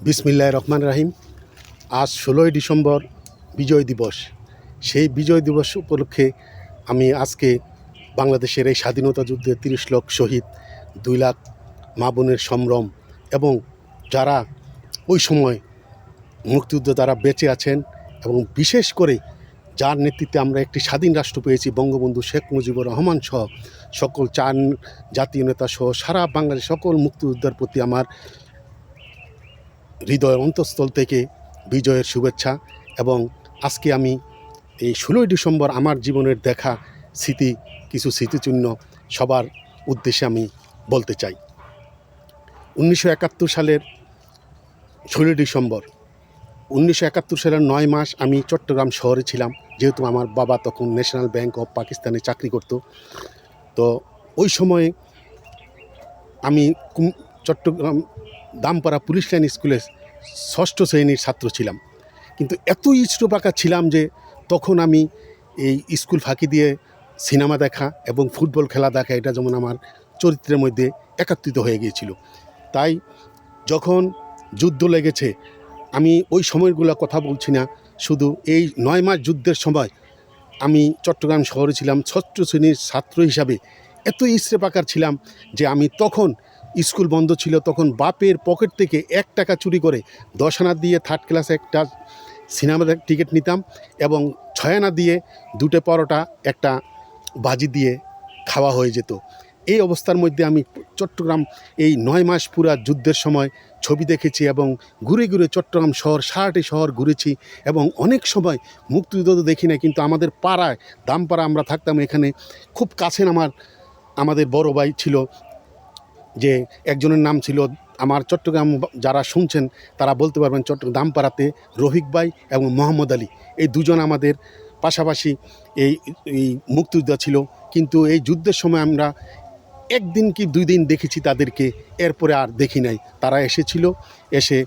বিসমিল্লাহির রহমানির রহিম। আজ 16ই ডিসেম্বর বিজয় দিবস। সেই বিজয় দিবস উপলক্ষে আমি আজকে বাংলাদেশের এই স্বাধীনতা যুদ্ধে 30 লাখ শহীদ, 2 লাখ মা বোনের সম্ভ্রম এবং যারা ওই সময় মুক্তিযুদ্ধে যারা বেঁচে আছেন এবং বিশেষ করে যার নেতৃত্বে আমরা একটি স্বাধীন রাষ্ট্র পেয়েছি, বঙ্গবন্ধু শেখ মুজিবুর রহমান সহ সকল চার জাতীয় নেতা সহ সারা বাংলাদেশ সকল মুক্তিযোদ্ধার প্রতি আমার হৃদয়ের অন্তঃস্থল থেকে বিজয়ের শুভেচ্ছা। এবং আজকে আমি এই 16ই ডিসেম্বর আমার জীবনের দেখা কিছু স্মৃতিচিহ্ন সবার উদ্দেশ্যে আমি বলতে চাই। 1971 সালের 16ই ডিসেম্বর 1971 সালের 9 মাস আমি চট্টগ্রাম শহরে ছিলাম, যেহেতু আমার বাবা তখন ন্যাশনাল ব্যাংক অফ পাকিস্তানে চাকরি করত। তো ওই সময়ে আমি চট্টগ্রাম দামপাড়া পুলিশ লাইন স্কুলে 6ষ্ঠ শ্রেণীর ছাত্র ছিলাম। কিন্তু এত ইষ্টপাকা ছিলাম যে তখন আমি এই স্কুল ফাঁকি দিয়ে সিনেমা দেখা এবং ফুটবল খেলা দেখা, এটা যেমন আমার চরিত্রের মধ্যে একাত্রিত হয়ে গিয়েছিল। তাই যখন যুদ্ধ লেগেছে, আমি ওই সময়গুলো কথা বলছি না, শুধু এই 9 মাস যুদ্ধের সময় আমি চট্টগ্রাম শহরে ছিলাম 6ষ্ঠ শ্রেণীর ছাত্র হিসাবে। এত ইষ্টপাকার ছিলাম যে আমি তখন স্কুল বন্ধ ছিল, তখন বাপের পকেট থেকে 1 টাকা চুরি করে 10 আনা দিয়ে 3rd ক্লাসে একটা সিনেমার টিকিট নিতাম এবং 6 আনা দিয়ে 2টে পরোটা একটা ভাজি দিয়ে খাওয়া হয়ে যেত। এই অবস্থার মধ্যে আমি চট্টগ্রাম এই 9 মাস পুরা যুদ্ধের সময় ছবি দেখেছি এবং ঘুরে ঘুরে চট্টগ্রাম শহর সারাটি শহর ঘুরেছি এবং অনেক সময় মুক্তিযুদ্ধ তো দেখি না, কিন্তু আমাদের পাড়ায় দামপাড়া আমরা থাকতাম, এখানে খুব কাছে আমাদের বড় ভাই ছিল, যে একজনের নাম ছিল, আমার চট্টগ্রাম যারা শুনছেন তারা বলতে পারবেন, চট্টগ্রাম দামপাড়াতে রফিক ভাই এবং মোহাম্মদ আলী, এই দুজন আমাদের পাশাপাশি এই মুক্তিযোদ্ধা ছিল। কিন্তু এই যুদ্ধের সময় আমরা 1 দিন কি 2 দিন দেখেছি তাদেরকে, এরপরে আর দেখি নাই। তারা এসে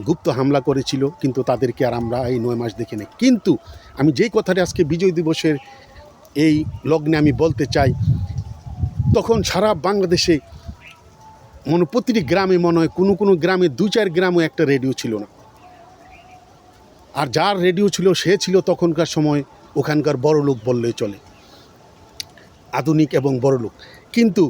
গুপ্ত হামলা করেছিল, কিন্তু তাদেরকে আর আমরা এই 9 মাস দেখি নাই। কিন্তু আমি যেই কথাটা আজকে বিজয় দিবসের এই লগ্নে আমি বলতে চাই, তখন সারা বাংলাদেশে প্রতিটি গ্রামে মনে হয় কোনো গ্রামে 2-4 গ্রামও একটা রেডিও ছিল না। আর যার রেডিও ছিল সে ছিল তখনকার সময় ওখানকার বড় লোক বললেই চলে, আধুনিক এবং বড় লোক। কিন্তু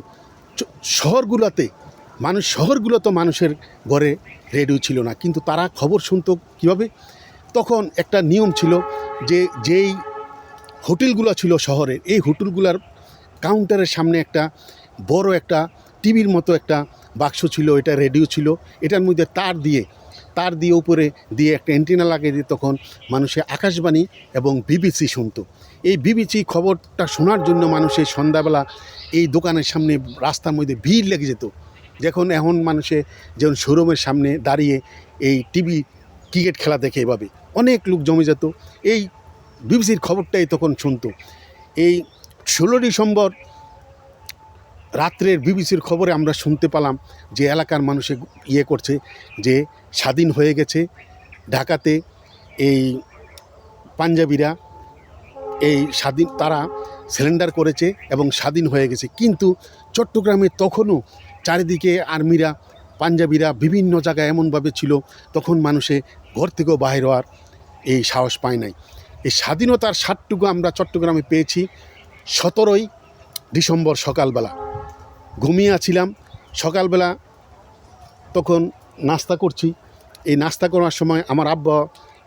শহরগুলো তো মানুষের ঘরে রেডিও ছিল না, কিন্তু তারা খবর শুনতো কীভাবে? তখন একটা নিয়ম ছিল যে যেই হোটেলগুলো ছিল শহরের, এই হোটেলগুলোর কাউন্টারের সামনে একটা বড় একটা টিভির মতো একটা বাক্স ছিল, এটা রেডিও ছিল। এটার মধ্যে তার দিয়ে উপরে দিয়ে একটা অ্যান্টেনা লাগিয়ে দিয়ে তখন মানুষে আকাশবাণী এবং বিবিসি শুনতো। এই বিবিসি খবরটা শোনার জন্য মানুষের সন্ধ্যাবেলা এই দোকানের সামনে রাস্তার মধ্যে ভিড় লেগে যেত। এখন যেমন শোরুমের সামনে দাঁড়িয়ে এই টিভি ক্রিকেট খেলা দেখে, এভাবে অনেক লোক জমে যেত, এই বিবিসির খবরটাই তখন শুনতো। এই 16 ডিসেম্বর রাত্রের বিবিসির খবরে আমরা শুনতে পেলাম যে এলাকার মানুষে করছে যে স্বাধীন হয়ে গেছে ঢাকাতে, এই পাঞ্জাবিরা তারা সারেন্ডার করেছে এবং স্বাধীন হয়ে গেছে। কিন্তু চট্টগ্রামে তখনও চারিদিকে আর্মিরা, পাঞ্জাবিরা বিভিন্ন জায়গায় এমনভাবে ছিল, তখন মানুষে ঘর থেকেও বাইরে হওয়ার এই সাহস পায় নাই। এই স্বাধীনতার স্বাদটুকু আমরা চট্টগ্রামে পেয়েছি 17ই ডিসেম্বর সকালবেলা। ঘুমিয়ে আছিলাম, সকালবেলা তখন নাস্তা করছি। এই নাস্তা করার সময় আমার আব্বা,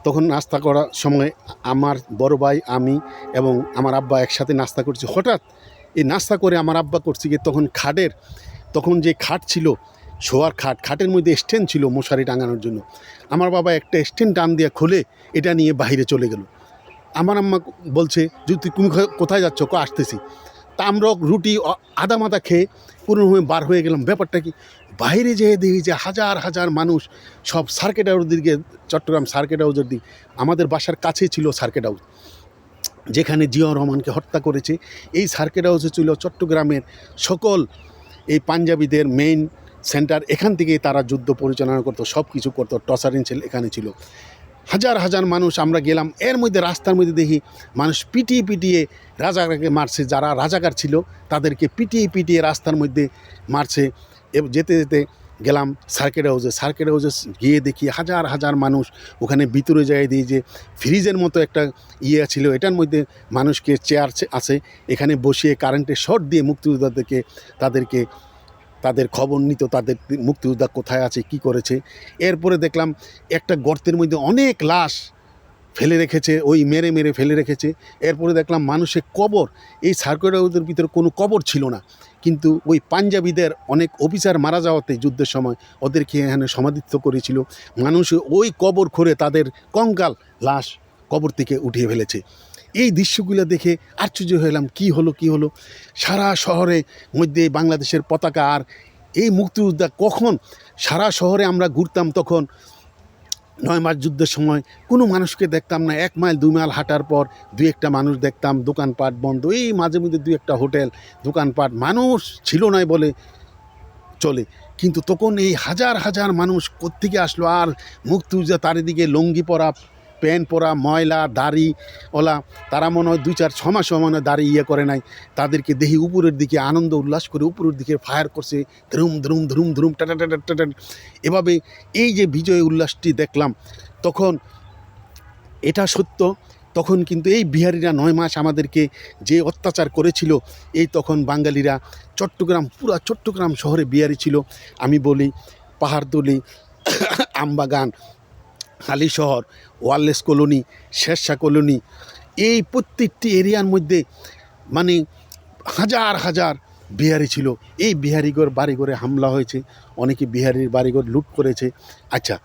তখন নাস্তা করার সময় আমার বড় ভাই, আমি এবং আমার আব্বা একসাথে নাস্তা করছি। হঠাৎ এই নাস্তা করে আমার আব্বা করছি কি, তখন যে খাট ছিল, শোয়ার খাটের মধ্যে স্ট্যান্ড ছিল মশারি টাঙানোর জন্য, আমার বাবা একটা স্ট্যান্ড টান দিয়ে খুলে এটা নিয়ে বাইরে চলে গেল। আমার আম্মা বলছে যে তুমি কোথায় যাচ্ছ? আসতেছি। তা আমরা রুটি আদা মাদা খেয়ে পুরোনো বার হয়ে গেলাম। ব্যাপারটা কি, বাইরে যেয়ে দেখি যে হাজার হাজার মানুষ সব সার্কিট হাউসের দিকে, চট্টগ্রাম সার্কিট হাউসের দিকে, আমাদের বাসার কাছেই ছিল সার্কিট হাউস, যেখানে জিয়াউর রহমানকে হত্যা করেছে। এই সার্কিট হাউসে ছিল চট্টগ্রামের সকল এই পাঞ্জাবিদের মেইন সেন্টার, এখান থেকেই তারা যুদ্ধ পরিচালনা করতো, সব কিছু করতো। টসারিং সেল এখানে ছিল। হাজার হাজার মানুষ আমরা গেলাম, এর মধ্যে রাস্তার মধ্যে দেখি মানুষ পিটিয়ে রাজাকারকে মারছে। যারা রাজাকার ছিল তাদেরকে পিটিয়ে রাস্তার মধ্যে মারছে। যেতে যেতে গেলাম সার্কিট হাউসে গিয়ে দেখি হাজার হাজার মানুষ ওখানে ভিতরে যায় দিয়ে যে ফ্রিজের মতো একটা ইয়ে ছিল, এটার মধ্যে মানুষকে চেয়ার আছে, এখানে বসিয়ে কারেন্টের শর্ট দিয়ে তাদেরকে তাদের খবর নিত, তাদের মুক্তিযোদ্ধা কোথায় আছে, কি করেছে। এরপরে দেখলাম একটা গর্তের মধ্যে অনেক লাশ ফেলে রেখেছে, ওই মেরে মেরে ফেলে রেখেছে। এরপরে দেখলাম মানুষের কবর, এই সার্কিট হাউসের ভিতরে কোনো কবর ছিল না, কিন্তু ওই পাঞ্জাবিদের অনেক অফিসার মারা যাওয়াতে যুদ্ধের সময় ওদেরকে এখানে সমাধিস্থ করেছিল। মানুষ ওই কবর খুঁড়ে তাদের কঙ্কাল লাশ কবর থেকে উঠিয়ে ফেলেছে। এই দৃশ্যগুলো দেখে আশ্চর্য হলাম, কি হলো সারা শহরে মধ্যে বাংলাদেশের পতাকা। আর এই মুক্তিযোদ্ধা কখন সারা শহরে আমরা ঘুরতাম, তখন 9 মাস যুদ্ধের সময় কোনো মানুষকে দেখতাম না। 1 মাইল 2 মাইল হাঁটার পর 2-1টা মানুষ দেখতাম, দোকানপাট বন্ধ, এই মাঝে মধ্যে 2-1টা হোটেল দোকানপাট, মানুষ ছিল না বলে চলে। কিন্তু তখন এই হাজার হাজার মানুষ কোত্থেকে আসলো, আর মুক্তিযোদ্ধা চারিদিকে লুঙ্গি পরা, প্যান্ট পরা, ময়লা দাড়িওয়ালা, তারা মনে হয় 2-4-6 মাস মনে হয় দাড়ি করে নাই, তাদেরকে দেখি উপরের দিকে আনন্দ উল্লাস করে উপরের দিকে ফায়ার করছে, ধরুম ধরুম ধরুম ধরুম টাটা টাটা টাটা। এভাবে এই যে বিজয় উল্লাসটি দেখলাম, তখন এটা সত্য, তখন কিন্তু এই বিহারিরা 9 মাস আমাদেরকে যে অত্যাচার করেছিল, এই তখন বাঙালিরা পুরা চট্টগ্রাম শহরে বিহারি ছিল। আমি বলি Pahartali, Ambagan, Halishahar, wireless colony, Sher Shah colony, এই প্রত্যেকটি এরিয়ার মধ্যে মানে হাজার হাজার বিহারি ছিল। এই বিহারিগর বাড়িঘরে হামলা হয়েছে, অনেকে বিহারির বাড়িঘর লুট করেছে। আচ্ছা,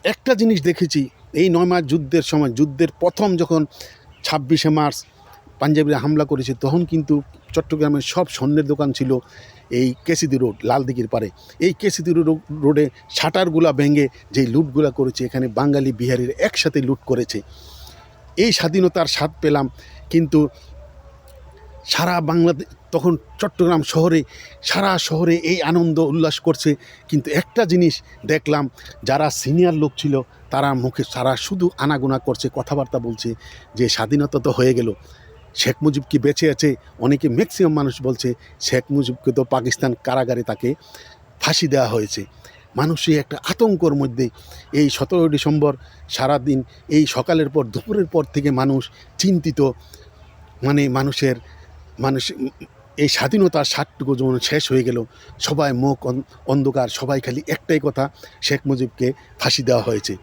একটা জিনিস দেখেছি এই 9 মাস যুদ্ধের সময়, যুদ্ধের প্রথম যখন 26শে মার্চ পাঞ্জাবিরা হামলা করেছে, তখন কিন্তু চট্টগ্রামের সব স্বর্ণের দোকান ছিল এই কেসিদি রোড, লালদিঘির পারে। এই কেসিদি রোডে শাটারগুলা ভেঙে যেই লুটগুলা করেছে, এখানে বাঙালি বিহারির একসাথে লুট করেছে। এই স্বাধীনতার স্বাদ পেলাম, কিন্তু সারা বাংলাদেশ তখন চট্টগ্রাম শহরে, সারা শহরে এই আনন্দ উল্লাস করছে। কিন্তু একটা জিনিস দেখলাম, যারা সিনিয়র লোক ছিল তারা মুখে সারা শুধু আনাগোনা করছে, কথাবার্তা বলছে যে স্বাধীনতা তো হয়ে গেল, শেখ মুজিব কি বেঁচে আছে। অনেকে ম্যাক্সিমাম মানুষ বলছে শেখ মুজিবকে তো পাকিস্তান কারাগারে তাকে ফাঁসি দেওয়া হয়েছে। মানুষই একটা আতঙ্কর মধ্যে এই 17 ডিসেম্বর সারাদিন, এই সকালের পর দুপুরের পর থেকে মানুষ চিন্তিত, মানে মানুষ এই স্বাধীনতার স্বাদটুকু যখন শেষ হয়ে গেল, সবাই মুখ অন্ধকার, সবাই খালি একটাই কথা, শেখ মুজিবকে ফাঁসি দেওয়া হয়েছে।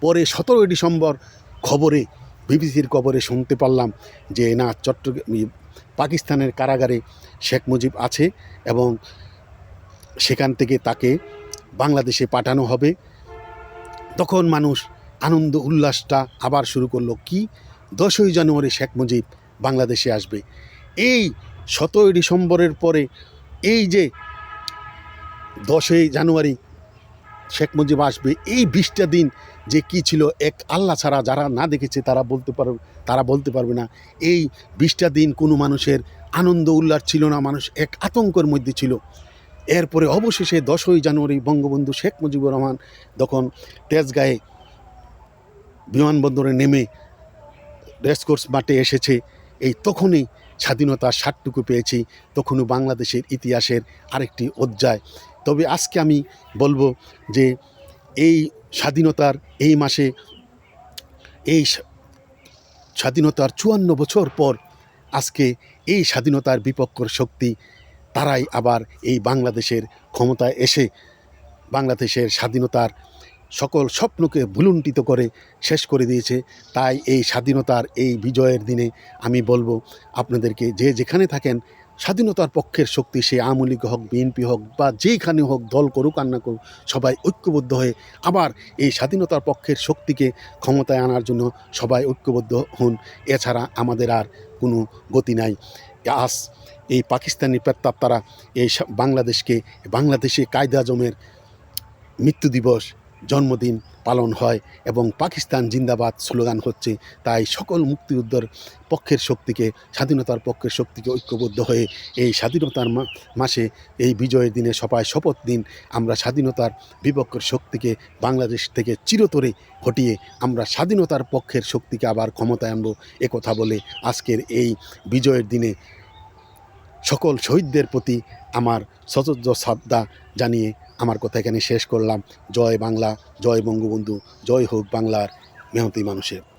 পরে 17 ডিসেম্বর খবরে, বিবিসির খবরে শুনতে পারলাম যে না, পাকিস্তানের কারাগারে শেখ মুজিব আছে এবং সেখান থেকে তাকে বাংলাদেশে পাঠানো হবে। তখন মানুষ আনন্দ উল্লাসটা আবার শুরু করলো, কি 10ই জানুয়ারি শেখ মুজিব বাংলাদেশে আসবে। এই 17 ডিসেম্বরের পরে এই যে 10ই জানুয়ারি শেখ মুজিব আসবে, এই 20টা দিন যে কি ছিল, এক আল্লাহ ছাড়া যারা না দেখেছে তারা বলতে পারবে না। এই 20টা দিন কোনো মানুষের আনন্দ উল্লাস ছিল না, মানুষ এক আতঙ্কের মধ্যে ছিল। এরপরে অবশেষে 10ই জানুয়ারি বঙ্গবন্ধু শেখ মুজিবুর রহমান তখন তেজগাঁয়ে বিমানবন্দরে নেমে রেসকোর্স মাঠে এসেছে। এই তখনই স্বাধীনতার স্বাদটুকু পেয়েছি, তখনও বাংলাদেশের ইতিহাসের আরেকটি অধ্যায়। তবে আজকে আমি বলবো যে এই স্বাধীনতার এই মাসে, এই স্বাধীনতার 54 বছর পর আজকে এই স্বাধীনতার বিপক্ষের শক্তি তারাই আবার এই বাংলাদেশের ক্ষমতায় এসে বাংলাদেশের স্বাধীনতার সকল স্বপ্নকে ভুলুণ্ঠিত করে শেষ করে দিয়েছে। তাই এই স্বাধীনতার এই বিজয়ের দিনে আমি বলবো আপনাদেরকে, যে যেখানে থাকেন, স্বাধীনতার পক্ষের শক্তি, সে আওয়ামী লীগ হোক, বিএনপি হোক, বা যেইখানে হোক, দল করুক আর না করুক, সবাই ঐক্যবদ্ধ হয়ে আবার এই স্বাধীনতার পক্ষের শক্তিকে ক্ষমতায় আনার জন্য সবাই ঐক্যবদ্ধ হন। এছাড়া আমাদের আর কোনো গতি নাই। আজ এই পাকিস্তানি প্রেতাত্মারা এই বাংলাদেশে কায়েদে আজমের মৃত্যু দিবস, জন্মদিন পালন হয় এবং পাকিস্তান জিন্দাবাদ স্লোগান হচ্ছে। তাই সকল মুক্তিযুদ্ধের পক্ষের শক্তিকে, স্বাধীনতার পক্ষের শক্তিকে ঐক্যবদ্ধ হয়ে এই স্বাধীনতার মাসে, এই বিজয়ের দিনে সবাই শপথ দিন, আমরা স্বাধীনতার বিপক্ষের শক্তিকে বাংলাদেশ থেকে চিরতরে হটিয়ে আমরা স্বাধীনতার পক্ষের শক্তিকে আবার ক্ষমতায় আনব। একথা বলে আজকের এই বিজয়ের দিনে সকল শহীদদের প্রতি আমার সশ্রদ্ধ শ্রদ্ধা জানিয়ে আমার কথা এখানে শেষ করলাম। জয় বাংলা, জয় বঙ্গবন্ধু, জয় হোক বাংলার মেহনতি মানুষের।